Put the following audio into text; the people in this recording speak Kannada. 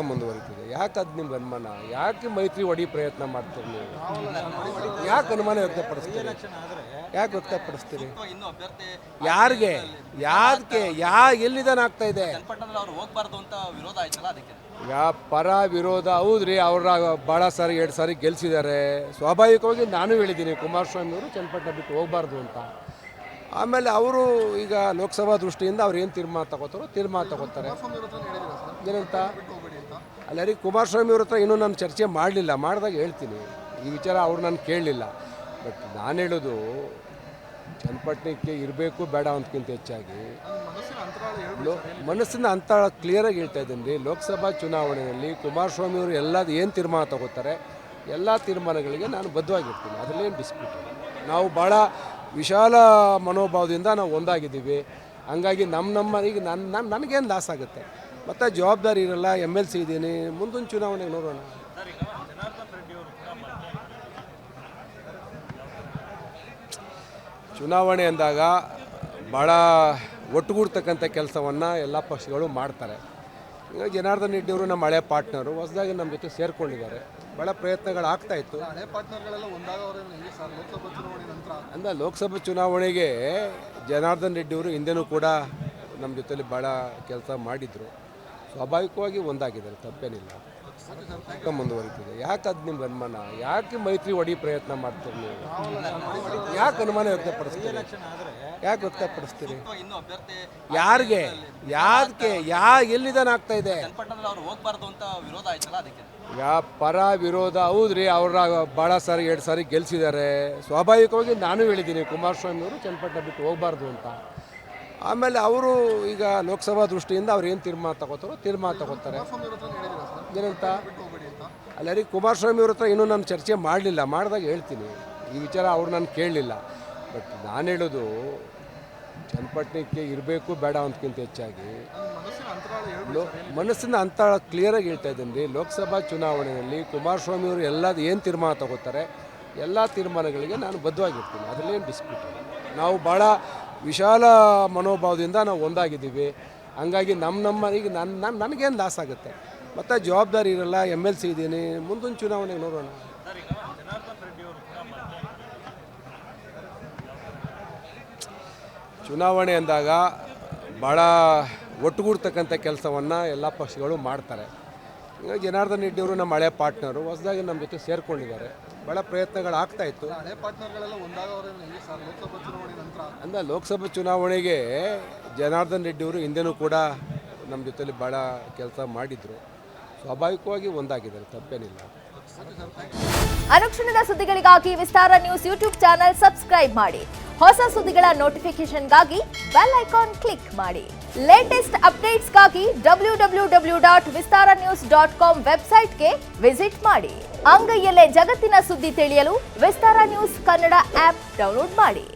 ಮುಂದುವರಿತಿದೆ. ಯಾಕೆ ಅದು ನಿಮ್ಗೆ ಅನುಮಾನ? ಯಾಕೆ ಮೈತ್ರಿ ಒಡಿ ಪ್ರಯತ್ನ ಮಾಡ್ತೀರಿ ನೀವು? ಯಾಕೆ ಅನುಮಾನ ವ್ಯಕ್ತಪಡಿಸ್ತೀರಿ? ಯಾಕೆ ವ್ಯಕ್ತಪಡಿಸ್ತೀರಿ? ಯಾರಿಗೆ ಎಲ್ಲಿದಾನ ಆಗ್ತಾ ಇದೆ? ಪರ ವಿರೋಧ ಹೌದ್ರಿ. ಅವ್ರ ಭಾಳ ಸಾರಿ 2 ಸಾರಿ ಗೆಲ್ಸಿದ್ದಾರೆ. ಸ್ವಾಭಾವಿಕವಾಗಿ ನಾನು ಹೇಳಿದ್ದೀನಿ ಕುಮಾರಸ್ವಾಮಿ ಅವರು ಚನ್ನಪಟ್ಟಣ ಬಿಟ್ಟು ಹೋಗಬಾರ್ದು ಅಂತ. ಆಮೇಲೆ ಅವರು ಈಗ ಲೋಕಸಭಾ ದೃಷ್ಟಿಯಿಂದ ಅವ್ರು ಏನು ತೀರ್ಮಾನ ತಗೋತಾರೆ. ಏನಂತ ಅಲ್ಲ ಕುಮಾರಸ್ವಾಮಿ ಅವ್ರ ಹತ್ರ ಇನ್ನೂ ನಾನು ಚರ್ಚೆ ಮಾಡಲಿಲ್ಲ. ಮಾಡಿದಾಗ ಹೇಳ್ತೀನಿ. ಈ ವಿಚಾರ ಅವ್ರು ನಾನು ಕೇಳಲಿಲ್ಲ. ಬಟ್ ನಾನು ಹೇಳೋದು ಚನ್ನಪಟ್ಟಣಕ್ಕೆ ಇರಬೇಕು ಬೇಡ ಅಂದ್ಕಿಂತ ಹೆಚ್ಚಾಗಿ ಮನಸ್ಸಿನ ಅಂತಳ ಕ್ಲಿಯರಾಗಿ ಹೇಳ್ತಾ ಇದ್ದೀನಿ ರೀ. ಲೋಕಸಭಾ ಚುನಾವಣೆಯಲ್ಲಿ ಕುಮಾರಸ್ವಾಮಿ ಅವರು ಏನು ತೀರ್ಮಾನ ತಗೋತಾರೆ ಎಲ್ಲ ತೀರ್ಮಾನಗಳಿಗೆ ನಾನು ಬದ್ಧವಾಗಿರ್ತೀನಿ. ಅದರಲ್ಲೇನು ಡಿಸ್ಪ್ಯೂಟ್ ಇಲ್ಲ. ನಾವು ಭಾಳ ವಿಶಾಲ ಮನೋಭಾವದಿಂದ ನಾವು ಒಂದಾಗಿದ್ದೀವಿ. ಹಂಗಾಗಿ ಈಗ ನನಗೇನು ಲಾಸ್ ಆಗುತ್ತೆ? ಮತ್ತು ಜವಾಬ್ದಾರಿ ಇರಲ್ಲ. MLC ಇದ್ದೀನಿ. ಮುಂದಿನ ಚುನಾವಣೆಗೆ ನೋಡೋಣ. ಚುನಾವಣೆ ಅಂದಾಗ ಭಾಳ ಒಟ್ಟುಗೂಡ್ತಕ್ಕಂಥ ಕೆಲಸವನ್ನು ಎಲ್ಲ ಪಕ್ಷಗಳು ಮಾಡ್ತಾರೆ. ಈಗ ಜನಾರ್ದನ್ ರೆಡ್ಡಿ ಅವರು ನಮ್ಮ ಹಳೆ ಪಾರ್ಟ್ನರು ಹೊಸದಾಗಿ ನಮ್ಮ ಜೊತೆ ಸೇರಿಕೊಂಡಿದ್ದಾರೆ. ಭಾಳ ಪ್ರಯತ್ನಗಳು ಆಗ್ತಾಯಿತ್ತು. ಅಂದರೆ ಲೋಕಸಭಾ ಚುನಾವಣೆಗೆ ಜನಾರ್ದನ್ ರೆಡ್ಡಿ ಅವರು ಹಿಂದೆನೂ ಕೂಡ ನಮ್ಮ ಜೊತೆಲಿ ಭಾಳ ಕೆಲಸ ಮಾಡಿದರು. ಸ್ವಾಭಾವಿಕವಾಗಿ ಒಂದಾಗಿದ್ದಾರೆ, ತಪ್ಪೇನಿಲ್ಲ. ಮುಂದುವರಿತಿದೆ. ಯಾಕೆ ಅದು ನಿಮ್ಗೆ ಅನುಮಾನ? ಯಾಕೆ ಮೈತ್ರಿ ಒಡಿ ಪ್ರಯತ್ನ ಮಾಡ್ತೀರಿ ನೀವು? ಯಾಕೆ ಅನುಮಾನ ವ್ಯಕ್ತಪಡಿಸ್ತೀರಿ? ಯಾರಿಗೆ ಎಲ್ಲಿದಾನ ಆಗ್ತಾ ಇದೆ? ಪರ ವಿರೋಧ ಹೌದ್ರಿ. ಅವ್ರ ಭಾಳ ಸಾರಿ 2 ಸಾರಿ ಗೆಲ್ಸಿದ್ದಾರೆ. ಸ್ವಾಭಾವಿಕವಾಗಿ ನಾನು ಹೇಳಿದ್ದೀನಿ ಕುಮಾರಸ್ವಾಮಿ ಅವರು ಚನ್ನಪಟ್ಟಣ ಬಿಟ್ಟು ಹೋಗಬಾರ್ದು ಅಂತ. ಆಮೇಲೆ ಅವರು ಈಗ ಲೋಕಸಭಾ ದೃಷ್ಟಿಯಿಂದ ಅವ್ರು ಏನು ತೀರ್ಮಾನ ತಗೋತಾರೆ. ಏನಂತ ಅಲ್ಲ ಕುಮಾರಸ್ವಾಮಿ ಅವ್ರ ಹತ್ರ ಇನ್ನೂ ನಾನು ಚರ್ಚೆ ಮಾಡಲಿಲ್ಲ. ಮಾಡಿದಾಗ ಹೇಳ್ತೀನಿ. ಈ ವಿಚಾರ ಅವ್ರು ನಾನು ಕೇಳಲಿಲ್ಲ. ಬಟ್ ನಾನು ಹೇಳೋದು ಚನ್ನಪಟ್ಟಣಕ್ಕೆ ಇರಬೇಕು ಬೇಡ ಅಂದ್ಕಿಂತ ಹೆಚ್ಚಾಗಿ ಮನಸ್ಸಿನ ಅಂತಳ ಕ್ಲಿಯರಾಗಿ ಹೇಳ್ತಾ ಇದ್ದೀನಿ ರೀ. ಲೋಕಸಭಾ ಚುನಾವಣೆಯಲ್ಲಿ ಕುಮಾರಸ್ವಾಮಿ ಅವರು ಏನು ತೀರ್ಮಾನ ತಗೋತಾರೆ ಎಲ್ಲ ತೀರ್ಮಾನಗಳಿಗೆ ನಾನು ಬದ್ಧವಾಗಿರ್ತೀನಿ. ಅದರಲ್ಲೇನು ಡಿಸ್ಪ್ಯೂಟ್ ಇಲ್ಲ. ನಾವು ಭಾಳ ವಿಶಾಲ ಮನೋಭಾವದಿಂದ ನಾವು ಒಂದಾಗಿದ್ದೀವಿ. ಹಂಗಾಗಿ ಈಗ ನನಗೇನು ಲಾಸ್ ಆಗುತ್ತೆ? ಮತ್ತು ಜವಾಬ್ದಾರಿ ಇರಲ್ಲ. MLC ಇದ್ದೀನಿ. ಮುಂದಿನ ಚುನಾವಣೆಗೆ ನೋಡೋಣ. ಚುನಾವಣೆ ಅಂದಾಗ ಭಾಳ ಒಟ್ಟುಗೂಡ್ತಕ್ಕಂಥ ಕೆಲಸವನ್ನು ಎಲ್ಲ ಪಕ್ಷಗಳು ಮಾಡ್ತಾರೆ. ಈಗ ಜನಾರ್ದನ್ ರೆಡ್ಡಿ ಅವರು ನಮ್ಮ ಹಳೆ ಪಾರ್ಟ್ನರು ಹೊಸದಾಗಿ ನಮ್ಮ ಜೊತೆ ಸೇರಿಕೊಂಡಿದ್ದಾರೆ. ಭಾಳ ಪ್ರಯತ್ನಗಳು ಆಗ್ತಾಯಿತ್ತು. ಅಂದರೆ ಲೋಕಸಭಾ ಚುನಾವಣೆಗೆ ಜನಾರ್ದನ್ ರೆಡ್ಡಿ ಅವರು ಹಿಂದೆನೂ ಕೂಡ ನಮ್ಮ ಜೊತೆಲಿ ಭಾಳ ಕೆಲಸ ಮಾಡಿದರು. ಸ್ವಾಭಾವಿಕವಾಗಿ ಒಂದಾಗಿದ್ದಾರೆ, ತಪ್ಪೇನಿಲ್ಲ. ಅನುಕ್ಷಣದ ಸುದ್ದಿಗಳಿಗಾಗಿ ವಿಸ್ತಾರ ನ್ಯೂಸ್ ಯೂಟ್ಯೂಬ್ ಚಾನೆಲ್ ಸಬ್ಸ್ಕ್ರೈಬ್ ಮಾಡಿ. ಹೊಸ ಸುದ್ದಿಗಳ ನೋಟಿಫಿಕೇಶನ್ಗಾಗಿ ಬೆಲ್ ಐಕಾನ್ ಕ್ಲಿಕ್ ಮಾಡಿ. ಲೇಟೆಸ್ಟ್ ಅಪ್ಡೇಟ್ಸ್ಗಾಗಿ www.vistaranews.com ವೆಬ್ಸೈಟ್ಗೆ ವಿಸಿಟ್ ಮಾಡಿ. ಅಂಗೈಯಲ್ಲೇ ಜಗತ್ತಿನ ಸುದ್ದಿ ತಿಳಿಯಲು ವಿಸ್ತಾರ ನ್ಯೂಸ್ ಕನ್ನಡ ಆಪ್ ಡೌನ್ಲೋಡ್ ಮಾಡಿ.